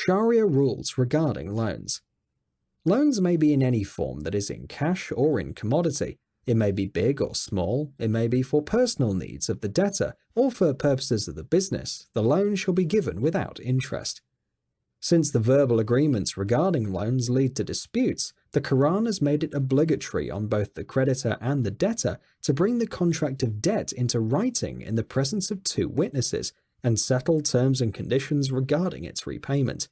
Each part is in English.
Sharia rules regarding loans. Loans may be in any form that is in cash or in commodity. It may be big or small, it may be for personal needs of the debtor or for purposes of the business. The loan shall be given without interest. Since the verbal agreements regarding loans lead to disputes, the Quran has made it obligatory on both the creditor and the debtor to bring the contract of debt into writing in the presence of two witnesses and settle terms and conditions regarding its repayment.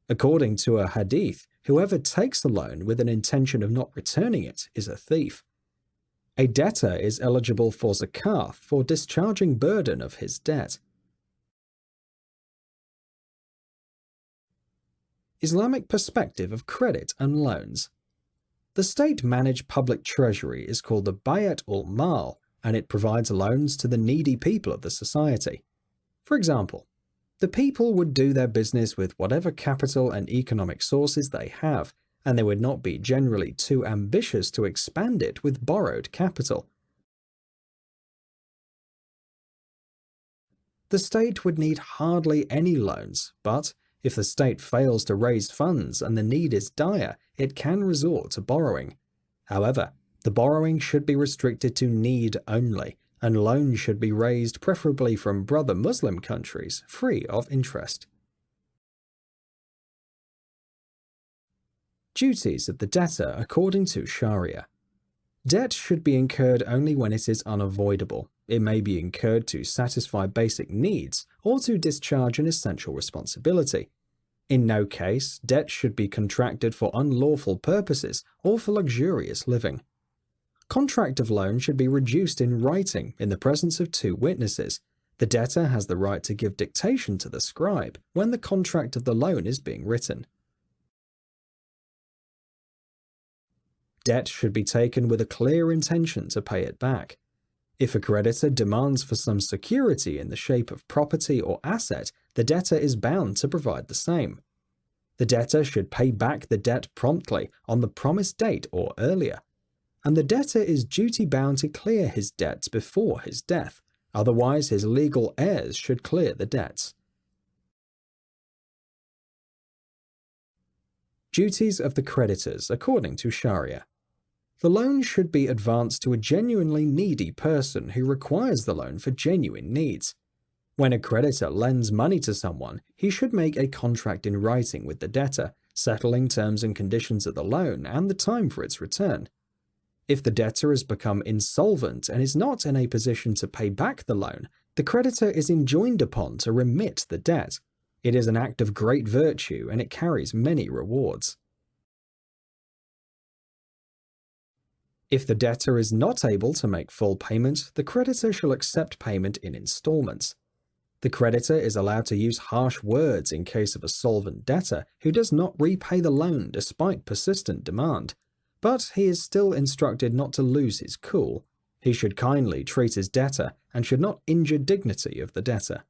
According to a hadith, whoever takes a loan with an intention of not returning it is a thief. A debtor is eligible for zakah for discharging burden of his debt. Islamic perspective of credit and loans. The state-managed public treasury is called the Bayat ul-Mal, and it provides loans to the needy people of the society. For example, the people would do their business with whatever capital and economic sources they have, and they would not be generally too ambitious to expand it with borrowed capital. The state would need hardly any loans, but if the state fails to raise funds and the need is dire, it can resort to borrowing. However, the borrowing should be restricted to need only, and loans should be raised preferably from brother Muslim countries, free of interest. Duties of the debtor according to Shariah. Debt should be incurred only when it is unavoidable. It may be incurred to satisfy basic needs or to discharge an essential responsibility. In no case, debt should be contracted for unlawful purposes or for luxurious living. Contract of loan should be reduced in writing in the presence of two witnesses. The debtor has the right to give dictation to the scribe when the contract of the loan is being written. Debt should be taken with a clear intention to pay it back. If a creditor demands for some security in the shape of property or asset, the debtor is bound to provide the same. The debtor should pay back the debt promptly on the promised date or earlier, and the debtor is duty-bound to clear his debts before his death, otherwise his legal heirs should clear the debts. Duties of the creditors according to Shariah. The loan should be advanced to a genuinely needy person who requires the loan for genuine needs. When a creditor lends money to someone, he should make a contract in writing with the debtor, settling terms and conditions of the loan and the time for its return. If the debtor has become insolvent and is not in a position to pay back the loan, the creditor is enjoined upon to remit the debt. It is an act of great virtue and it carries many rewards. If the debtor is not able to make full payment, the creditor shall accept payment in installments. The creditor is allowed to use harsh words in case of a solvent debtor who does not repay the loan despite persistent demand, but he is still instructed not to lose his cool. He should kindly treat his debtor and should not injure dignity of the debtor.